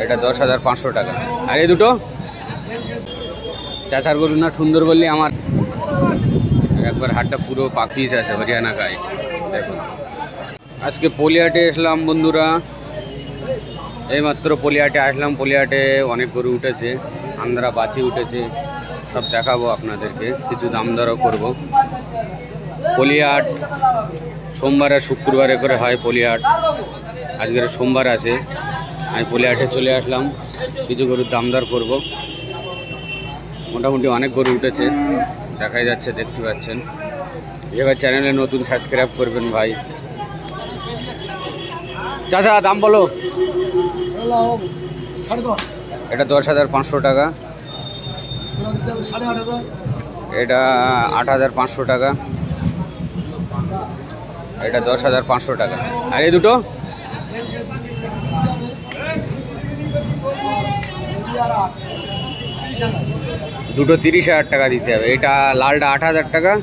এটা 10,500 টাকা। আর এই দুটো চাচার গরু না, সুন্দর বললে আমার একবার হাটটা পুরো পাকিজ আছে হরিয়ানা গাই। দেখুন আজকে পলিহাটে এসলাম বন্ধুরা, এইমাত্র পলিহাটে আসলাম। পলিহাটে অনেক গরু উঠেছে, আন্ধ্রা বাছি উঠেছে, সব দেখাবো আপনাদেরকে, কিছু দাম দরও করবো। পলিহাট সোমবার আর শুক্রবারে করে হয় পলিহাট। আজকের সোমবার আছে, আমি পলিহাটে চলে আসলাম, কিছু গরুর দাম দর করবো। মোটামুটি অনেক গরু উঠেছে, দেখাই যাচ্ছে, দেখতে পাচ্ছেন। এবার চ্যানেলে নতুন সাবস্ক্রাইব করবেন ভাই। চাচা দাম বলো। এটা 10,500 টাকা, এটা 8,500 টাকা, এটা 10,500 টাকা। আর এই দুটো দুটো 30,000 টাকা দিতে হবে। এটা লালটা 8,000 টাকা,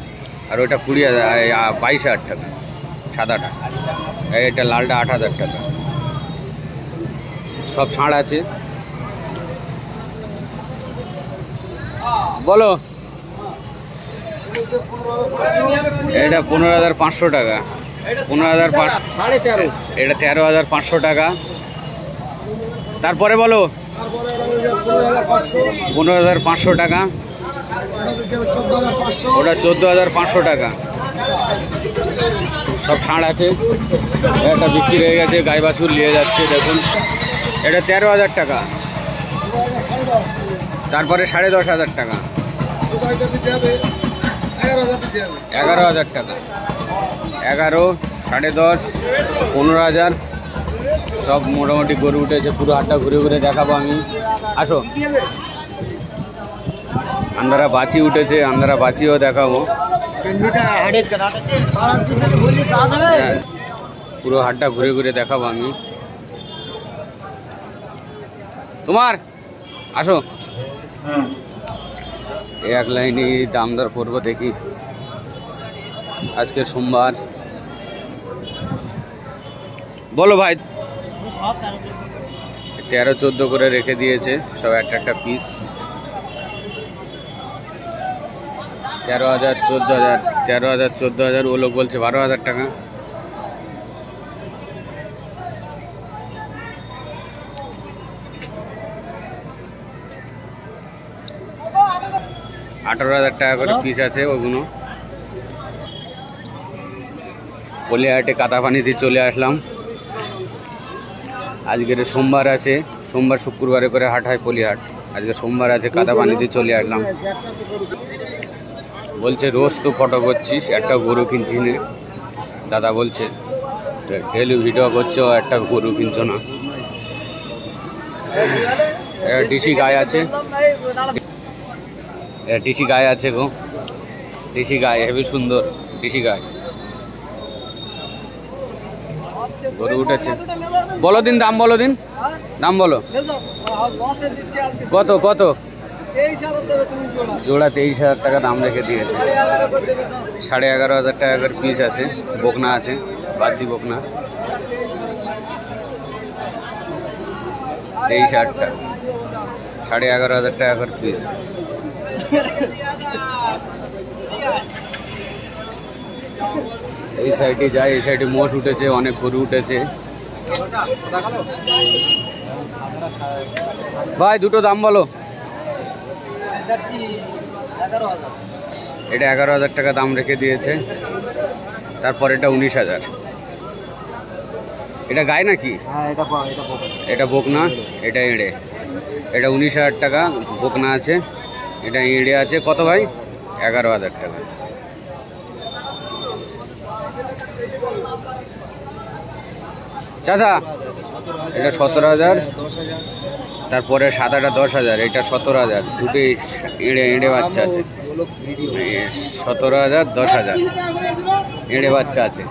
আর ওইটা 22,000 টাকা সাদাটা। এটা লালটা 8,000 টাকা, সব ছাড় আছে। বলো। এটা 15,500 টাকা, 15,500, এটা 13,500 টাকা। তারপরে বলো 15,500 টাকা, ওটা 14,500 টাকা, সব ছাড় আছে। এটা বিক্রি হয়ে গেছে, গাই বাছুর নিয়ে যাচ্ছে। দেখুন এটা 13,000 টাকা, তারপরে 10,500 টাকা, 11,000 টাকা, 11, 10,500, 15,000, সব মোটামুটি গরু উঠেছে। পুরো হাটটা ঘুরে ঘুরে দেখাবো আমি, আসো। আন্ধ্রা বাছি উঠেছে, আন্ধ্রা বাছিও দেখাবো। পুরো হাটটা ঘুরে ঘুরে দেখাবো আমি তোমার, আসো। এক লাইনে দাম দর করবো, দেখি। আজকে সোমবার, বলো ভাই। 13-14 করে রেখে দিয়েছে, সব একটা পিস। 13,000, 14,000, 13,000, 14,000, ও লোক বলছে 12,000 টাকা। $18,000 টাকা করে পিস আছে ওগুলো। পলিহাটে কাদাপানিতে চলে আসলাম। আজকের সোমবার আছে, সোমবার শুক্রবারে করে হাট হয় পলিহাট। আজকে সোমবার আছে, কাদাপানিতে চলে আসলাম। বলছে রোজ তো ফটো করছিস, একটা গরু কিনছি না। দাদা বলছে ডেলি ভিডিও করছে, ও একটা গরু কিনছো না। ডিসি গায়ে আছে, ডিসি গায়ে আছে গো, ডিসি গায়ে হেবি সুন্দর ডিসি গায়ে গরু উঠেছে। বলো দিন দাম, বলো দিন দাম, বলো কত কত। জোড়া 23,000 টাকা দাম রেখে দিয়েছে। 11,500 টাকা করে পিস আছে। বকনা আছে, বাসি বকনা, 23,000 টাকা, 11,500 টাকা করে পিস। এই সাইডে যায়, এই সাইডে মোষ উঠেছে, অনেক গরু উঠেছে। ভাই দুটো দাম বলো। এটা 11,000 টাকা দাম রেখে দিয়েছে। তারপর এটা 19,000। এটা গায়ে নাকি? এটা বকনা, এটা এঁড়ে। এটা 19,000 টাকা বকনা আছে, এটা এঁড়ে আছে। কত ভাই? 11,000 টাকা। চাচা এটা 17,000, তারপরে সাদাটা 10,000, এটা 17,000। দুটোই এঁড়ে বাচ্চা আছে। 17,000, 10,000 এঁড়ে বাচ্চা আছে।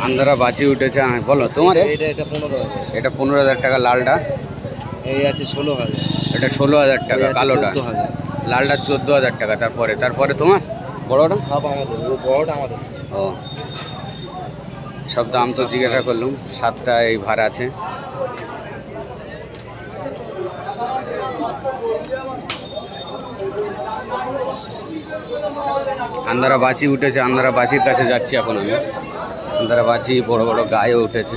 আন্ধ্রা বাছি উঠেছে। বলো তোমার। এটা 15,000 টাকা লালটা। এই আছে 16,000। এটা 16,000 টাকা কালোটা। লালটা 14,000 টাকা। তারপরে তোমার বড়টা সব আমাদের, বড়টা আমাদের। ও সব দাম তো জিজ্ঞাসা করলাম। 7টা এই ভার আছে। আন্দারা বাছি উঠেছে, আন্দারা বাছির কাছে যাচ্ছি এখন আমি। আন্দারা বাছি বড় বড় গায়ে উঠেছে।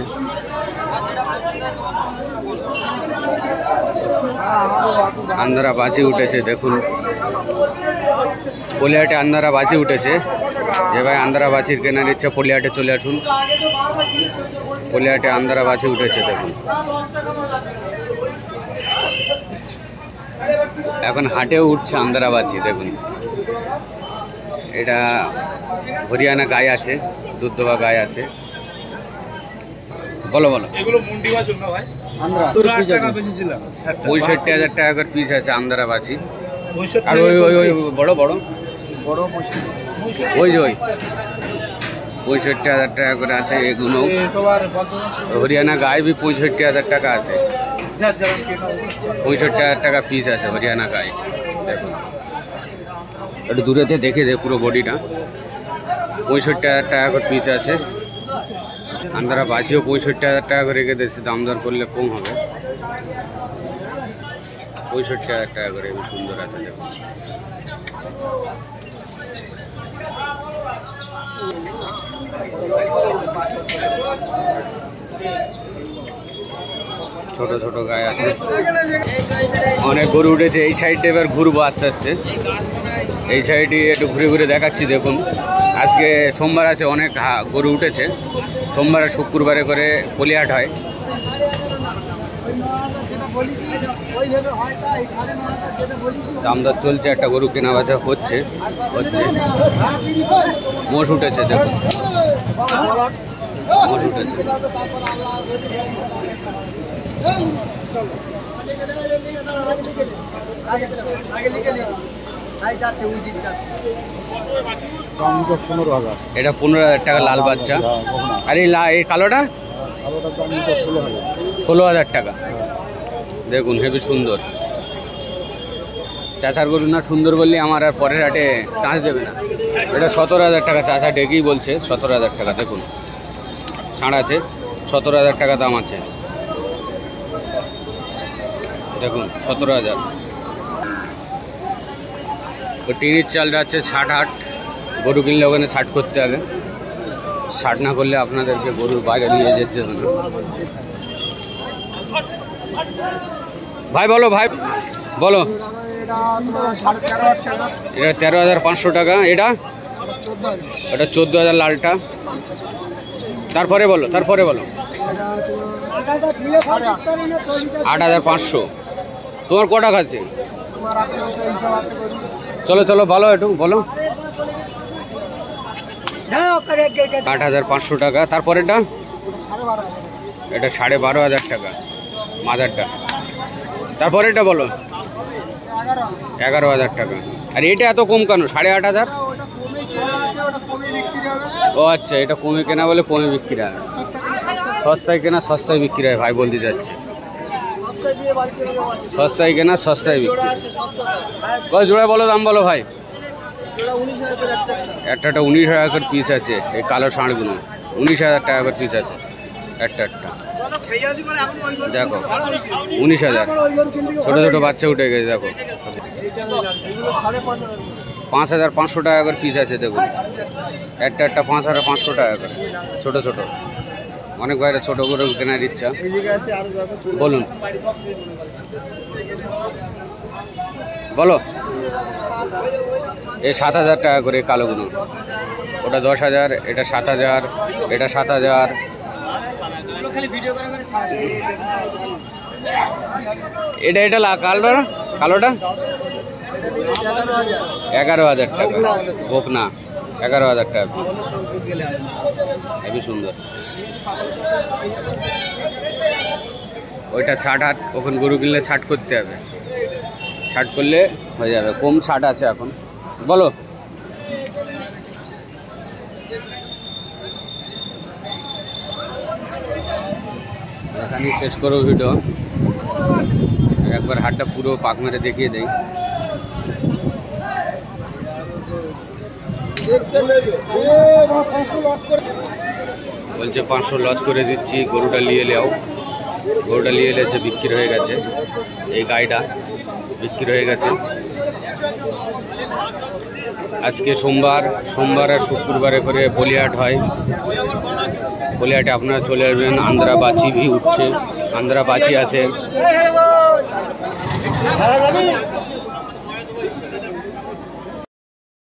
আন্দারা বাছি উঠেছে দেখুন, পলিহাটে আন্দারা বাছি উঠেছে। যে ভাই আন্দারা বাছির কেনার ইচ্ছা পলিহাটে চলে আসুন। পলিহাটে আন্দারা বাছি উঠেছে দেখুন। এখন হাটেও উঠছে আন্দারা বাছি দেখুন। এটা হরিয়ানা গায়ে আছে, দুধ দেওয়া গায়ে আছে। বলো বলো। এগুলো মুন্ডি বাছুর না ভাই? আমরা 8 টাকা বেচেছিলাম। 65,000 টাকা করে পিস আছে আন্দারা বাছি। আর ওই ওই ওই বড় বড় বড় ওই যে ওই 65,000 টাকা করে আছে। এগুলো হরিয়ানা গায়ে भी 65,000 টাকা আছে। 65,000 টাকা পিস আছে হরিয়ানা গায়ে দেখুন। একটু দূরেতে দেখে দে পুরো বডিটা। 65,000 টাকা করে পিস আছে। আন্দারা বাছিও 65,000 টাকা করে রেখে দিয়েছে, দাম দর করলে কম হবে। 65,000 টাকা করে খুব সুন্দর আছে দেখুন। ছোট ছোট গায়ে আছে, অনেক গরু উঠেছে। এই সাইডে এবার ঘুরবো আস্তে আস্তে। এই সাইডে একটু ঘুরে ঘুরে দেখাচ্ছি দেখুন। আজকে সোমবার আছে, অনেক গরু উঠেছে। সোমবার আর শুক্রবারে করে পলিহাট হয়। দামদর চলছে, একটা গরু কেনা বেচা হচ্ছে হচ্ছে। মোষ উঠেছে দেখুন, মোষ উঠেছে। এটা 15,000 টাকা লাল বাচ্চা। আর এই কালোটা 16,000 টাকা দেখুন, হেবি সুন্দর। চাচার গরু না সুন্দর বললে আমার আর পরের হাটে চান্স দেবে না। এটা 17,000 টাকা চাচা ডেকেই বলছে। 17,000 টাকা দেখুন, ছাড় আছে। 17,000 টাকা দাম আছে দেখুন, 17,000। টিনের চাল যাচ্ছে 60 গরু কিনলে ওখানে 60 করতে হবে। 60 না করলে আপনাদেরকে গরুর বাইরে নিয়ে যেতে হবে না। ভাই বলো, ভাই বলো। এটা 13,500 টাকা। এটা 14,000 লালটা। তারপরে বলো, তারপরে বলো। 8,500। তোমার কটা আছে? চলো চলো বলো, একটু বলো। 8,500 টাকা। তারপরেটা এটা 12,500 টাকা মাদারটা। তারপরেটা বলো 11,000 টাকা। আর এটা এত কম কেন? 8,500? ও আচ্ছা, এটা কমে কেনা বলে কমে বিক্রি হয়। সস্তায় কেনা সস্তায় বিক্রি হয় ভাই বলতে যাচ্ছে। সস্তায় কেনা সস্তায় বিক্রি। ওই জোড়া বলো, দাম বলো ভাই। একটা 19,000 করে পিস আছে। এই কালো ষাঁড়গুলো 19,000 টাকা করে পিস আছে একটা একটা। দেখো 19,000। ছোট ছোট বাচ্চা উঠে গেছে দেখো। 5,500 টাকা করে পিস আছে দেখুন। একটা একটা 5,500 টাকা করে ছোট ছোট। অনেক বাইরে ছোট করে কেনার ইচ্ছা বলুন, বলো। এই 7,000 টাকা করে কালোগুলো। ওটা 10,000, এটা 7,000, এটা 7,000। এটা এটা কালোটা কালোটা 11,000 টাকা। বকনা 11,000 টাকা। হেবি সুন্দর। ওইটা 60। ওখানে গরু কিনলে 60 করতে হবে। 60 করলে হয়ে যাবে। কম 60 আছে এখন। বলো। এখানে শেষ করো ভিডিও। একবার হাটটা পুরো পাক মেরে দেখিয়ে দেই। বলছে 500 লস করে দিচ্ছি, গরুটা নিয়ে এলেও। গরুটা নিয়ে এলেছে, বিক্রি হয়ে গেছে। এই গাইটা বিক্রি হয়ে গেছে। আজকে সোমবার আর শুক্রবারে করে বলিহাট হয়। বলিহাটে আপনারা চলে আসবেন। আন্ধ্রা বাছি ভি উঠছে, আন্ধ্রা বাছি আছে।